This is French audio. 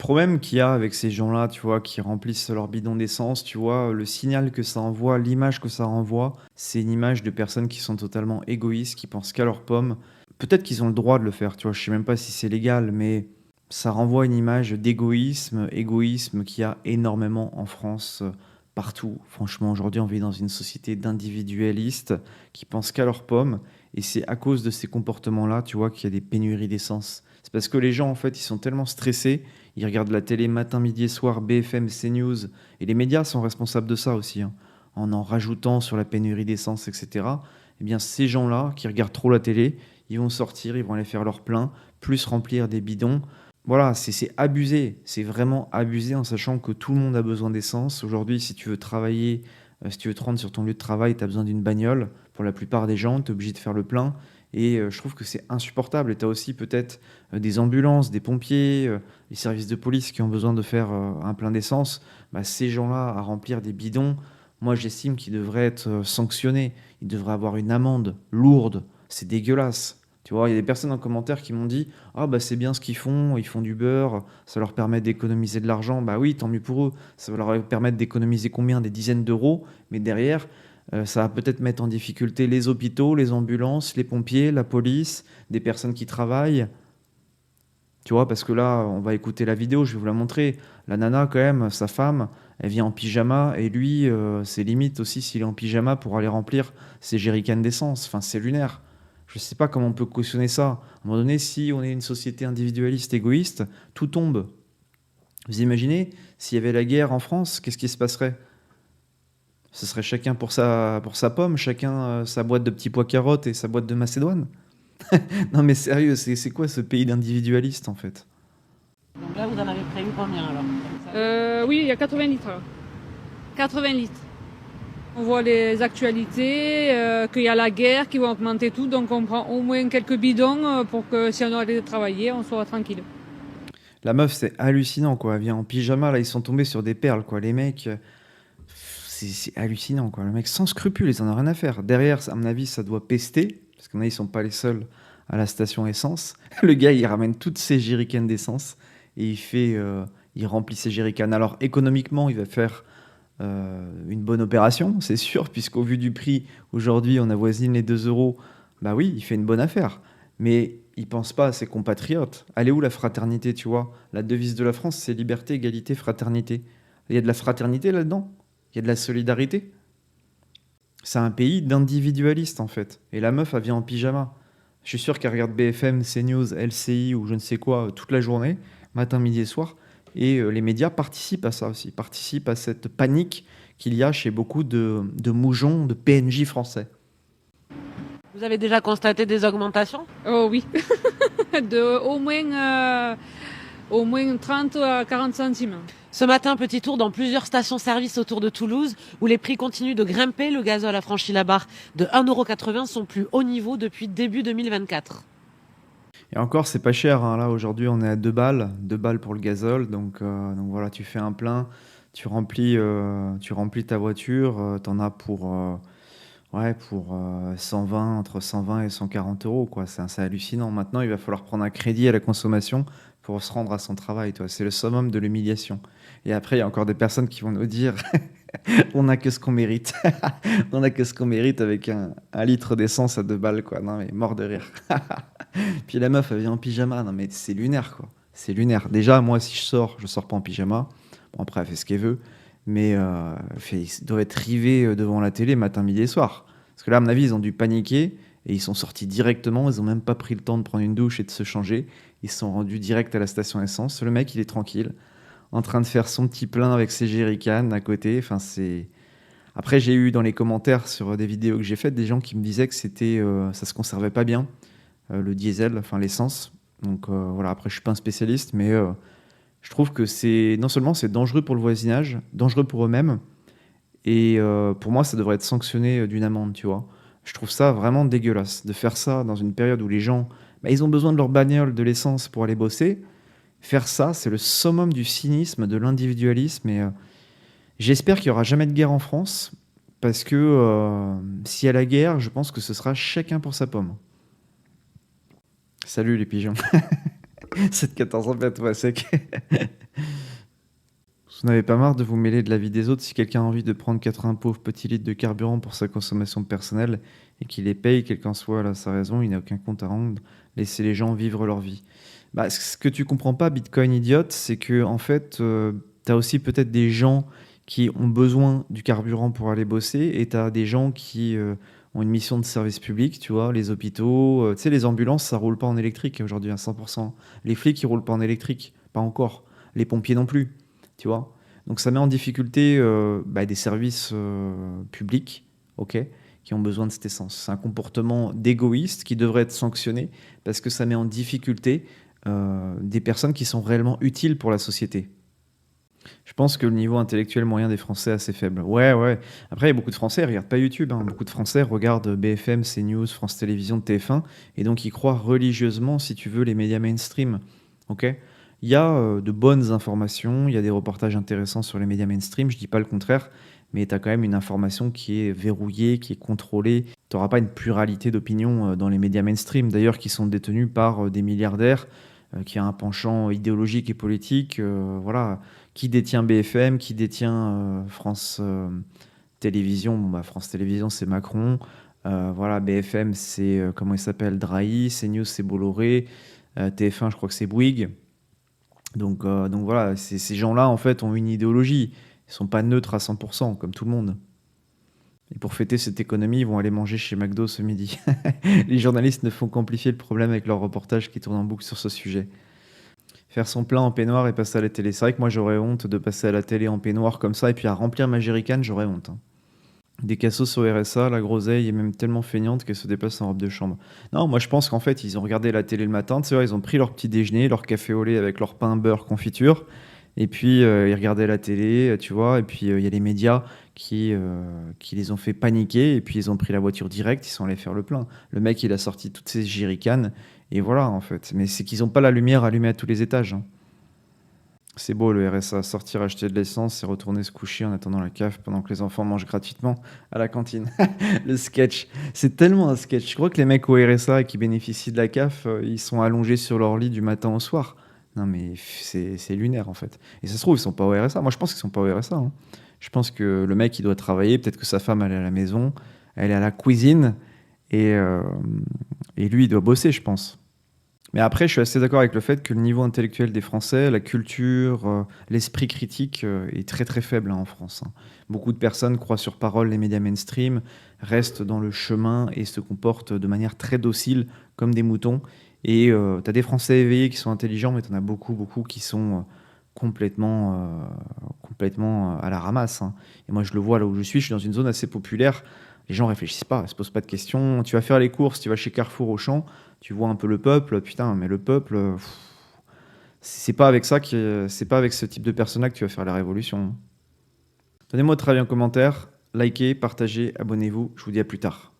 Problème qu'il y a avec ces gens-là, tu vois, qui remplissent leur bidon d'essence, tu vois, le signal que ça envoie, l'image que ça renvoie, c'est une image de personnes qui sont totalement égoïstes, qui pensent qu'à leurs pommes. Peut-être qu'ils ont le droit de le faire, tu vois, je sais même pas si c'est légal, mais ça renvoie une image d'égoïsme, égoïsme qu'il y a énormément en France, partout. Franchement, aujourd'hui, on vit dans une société d'individualistes qui pensent qu'à leurs pommes, et c'est à cause de ces comportements-là, tu vois, qu'il y a des pénuries d'essence. C'est parce que les gens, en fait, ils sont tellement stressés, ils regardent la télé matin, midi et soir, BFM, CNews, et les médias sont responsables de ça aussi, hein, en rajoutant sur la pénurie d'essence, etc. Eh bien, ces gens-là qui regardent trop la télé, ils vont sortir, ils vont aller faire leur plein, plus remplir des bidons. Voilà, c'est abusé, c'est vraiment abusé en sachant que tout le monde a besoin d'essence. Aujourd'hui, si tu veux travailler, si tu veux te rendre sur ton lieu de travail, tu as besoin d'une bagnole. Pour la plupart des gens, tu es obligé de faire le plein. Et je trouve que c'est insupportable. Et tu as aussi peut-être des ambulances, des pompiers, les services de police qui ont besoin de faire un plein d'essence. Bah, ces gens-là à remplir des bidons, moi j'estime qu'ils devraient être sanctionnés. Ils devraient avoir une amende lourde. C'est dégueulasse. Tu vois, il y a des personnes en commentaire qui m'ont dit ah bah c'est bien ce qu'ils font, ils font du beurre, ça leur permet d'économiser de l'argent. Bah oui, tant mieux pour eux. Ça va leur permettre d'économiser combien? Des dizaines d'euros. Mais derrière, ça va peut-être mettre en difficulté les hôpitaux, les ambulances, les pompiers, la police, des personnes qui travaillent. Tu vois, parce que là, on va écouter la vidéo, je vais vous la montrer. La nana, quand même, sa femme, elle vient en pyjama, et lui, c'est limite aussi s'il est en pyjama pour aller remplir ses jerrycans d'essence. Enfin, c'est lunaire. Je sais pas comment on peut cautionner ça. À un moment donné, si on est une société individualiste, égoïste, tout tombe. Vous imaginez, s'il y avait la guerre en France, qu'est-ce qui se passerait? Ce serait chacun pour sa pomme, chacun sa boîte de petits pois carottes et sa boîte de Macédoine. Non mais sérieux, c'est quoi ce pays d'individualistes en fait? Donc là, vous en avez prévu combien alors? Oui, il y a 80 litres là. 80 litres. On voit les actualités, qu'il y a la guerre qui va augmenter tout, donc on prend au moins quelques bidons pour que si on doit aller travailler, on soit tranquille. La meuf, c'est hallucinant, quoi. Elle vient en pyjama, là, ils sont tombés sur des perles, quoi. Les mecs, c'est hallucinant, quoi. Le mec, sans scrupules, ils en ont rien à faire. Derrière, à mon avis, ça doit pester, parce qu'à mon avis, ils sont pas les seuls à la station essence. Le gars, il ramène toutes ses jerrycans d'essence et il remplit ses jerrycans. Alors, économiquement, il va faire une bonne opération, c'est sûr, puisqu'au vu du prix, aujourd'hui, on avoisine les 2 euros. Bah oui, il fait une bonne affaire. Mais il pense pas à ses compatriotes. Elle est où la fraternité, tu vois? La devise de la France, c'est liberté, égalité, fraternité. Il y a de la fraternité là-dedans? Il y a de la solidarité? C'est un pays d'individualistes, en fait. Et la meuf, elle vient en pyjama. Je suis sûr qu'elle regarde BFM, CNews, LCI ou je ne sais quoi toute la journée, matin, midi et soir. Et les médias participent à ça aussi, participent à cette panique qu'il y a chez beaucoup de moujons, de PNJ français. Vous avez déjà constaté des augmentations? Oh oui, de au moins 30 à 40 centimes. Ce matin, petit tour dans plusieurs stations-service autour de Toulouse où les prix continuent de grimper. Le gazole a franchi la barre de 1,80 €, son plus haut niveau depuis début 2024. Et encore, c'est pas cher, hein. Là, aujourd'hui, on est à 2 balles pour le gazole. Donc voilà, tu fais un plein, tu remplis ta voiture, t'en as pour 120, entre 120 et 140 euros, quoi. C'est hallucinant. Maintenant, il va falloir prendre un crédit à la consommation pour se rendre à son travail, toi. C'est le summum de l'humiliation. Et après, il y a encore des personnes qui vont nous dire on n'a que ce qu'on mérite. On n'a que ce qu'on mérite avec un litre d'essence à 2 balles, quoi. Non, mais mort de rire. Puis la meuf, elle vient en pyjama. Non, mais c'est lunaire, quoi. C'est lunaire. Déjà, moi, si je sors pas en pyjama. Bon, après, elle fait ce qu'elle veut. Mais elle doit être rivée devant la télé matin, midi et soir. Parce que là, à mon avis, ils ont dû paniquer. Et ils sont sortis directement. Ils ont même pas pris le temps de prendre une douche et de se changer. Ils se sont rendus direct à la station essence. Le mec, il est tranquille, en train de faire son petit plein avec ses jerrycans à côté. Enfin, c'est. Après, j'ai eu dans les commentaires sur des vidéos que j'ai faites des gens qui me disaient que ça se conservait pas bien, le diesel, enfin l'essence. Donc voilà, après je suis pas un spécialiste, mais je trouve que c'est non seulement c'est dangereux pour le voisinage, dangereux pour eux-mêmes, et pour moi ça devrait être sanctionné d'une amende, tu vois. Je trouve ça vraiment dégueulasse de faire ça dans une période où les gens, bah, ils ont besoin de leur bagnole, de l'essence pour aller bosser. Faire ça, c'est le summum du cynisme, de l'individualisme, et j'espère qu'il y aura jamais de guerre en France, parce que s'il y a la guerre, je pense que ce sera chacun pour sa pomme. Salut les pigeons. 7-14 en fait, ouais, c'est que... Vous n'avez pas marre de vous mêler de la vie des autres si quelqu'un a envie de prendre 80 pauvres petits litres de carburant pour sa consommation personnelle et qu'il les paye, quelle qu'en soit là, sa raison, il n'a aucun compte à rendre. Laissez les gens vivre leur vie. Bah, ce que tu comprends pas, Bitcoin idiote, c'est que en fait, tu as aussi peut-être des gens qui ont besoin du carburant pour aller bosser et tu as des gens qui ont une mission de service public, tu vois, les hôpitaux, tu sais, les ambulances, ça roule pas en électrique aujourd'hui à 100%. Les flics, ils roulent pas en électrique, pas encore. Les pompiers non plus, tu vois. Donc ça met en difficulté des services publics, ok, qui ont besoin de cette essence. C'est un comportement d'égoïste qui devrait être sanctionné parce que ça met en difficulté des personnes qui sont réellement utiles pour la société. Je pense que le niveau intellectuel moyen des Français est assez faible. Ouais, ouais. Après, il y a beaucoup de Français, ils regardent pas YouTube, hein. Beaucoup de Français regardent BFM, CNews, France Télévisions, TF1, et donc ils croient religieusement, si tu veux, les médias mainstream. Ok. Il y a de bonnes informations, il y a des reportages intéressants sur les médias mainstream, je dis pas le contraire, mais tu as quand même une information qui est verrouillée, qui est contrôlée. Tu n'auras pas une pluralité d'opinions dans les médias mainstream, d'ailleurs, qui sont détenus par des milliardaires, qui a un penchant idéologique et politique. Voilà. Qui détient BFM, qui détient France Télévisions. Bon, bah, France Télévisions, c'est Macron. Voilà, BFM, c'est, comment il s'appelle, Drahi. CNews, c'est Bolloré. TF1, je crois que c'est Bouygues. Donc voilà, ces gens-là, en fait, ont une idéologie. Ils sont pas neutres à 100%, comme tout le monde. Et pour fêter cette économie, ils vont aller manger chez McDo ce midi. Les journalistes ne font qu'amplifier le problème avec leurs reportages qui tournent en boucle sur ce sujet. Faire son plein en peignoir et passer à la télé. C'est vrai que moi, j'aurais honte de passer à la télé en peignoir comme ça et puis à remplir ma jerrycan, j'aurais honte, hein. Des cassos au RSA, la groseille est même tellement feignante qu'elle se déplace en robe de chambre. Non, moi je pense qu'en fait, ils ont regardé la télé le matin, tu sais, ils ont pris leur petit déjeuner, leur café au lait avec leur pain, beurre, confiture, et puis ils regardaient la télé, tu vois, et puis il y a les médias qui les ont fait paniquer, et puis ils ont pris la voiture directe, ils sont allés faire le plein. Le mec, il a sorti toutes ses jerrycans, et voilà, en fait. Mais c'est qu'ils n'ont pas la lumière allumée à tous les étages, hein. C'est beau le RSA, sortir acheter de l'essence et retourner se coucher en attendant la CAF pendant que les enfants mangent gratuitement à la cantine. Le sketch, c'est tellement un sketch. Je crois que les mecs au RSA qui bénéficient de la CAF, ils sont allongés sur leur lit du matin au soir. Non mais c'est lunaire en fait. Et ça se trouve, ils sont pas au RSA. Moi je pense qu'ils sont pas au RSA, hein. Je pense que le mec il doit travailler, peut-être que sa femme elle est à la maison, elle est à la cuisine et, euh, et lui il doit bosser je pense. Mais après, je suis assez d'accord avec le fait que le niveau intellectuel des Français, la culture, l'esprit critique est très très faible, hein, en France, hein. Beaucoup de personnes croient sur parole les médias mainstream, restent dans le chemin et se comportent de manière très docile, comme des moutons. Et tu as des Français éveillés qui sont intelligents, mais tu en as beaucoup, beaucoup qui sont complètement à la ramasse, hein. Et moi, je le vois là où je suis dans une zone assez populaire. Les gens réfléchissent pas, se posent pas de questions. Tu vas faire les courses, tu vas chez Carrefour, Auchan, tu vois un peu le peuple, putain, mais le peuple, c'est pas avec ce type de personnes-là que tu vas faire la révolution. Donnez-moi votre avis en commentaire, likez, partagez, abonnez-vous, je vous dis à plus tard.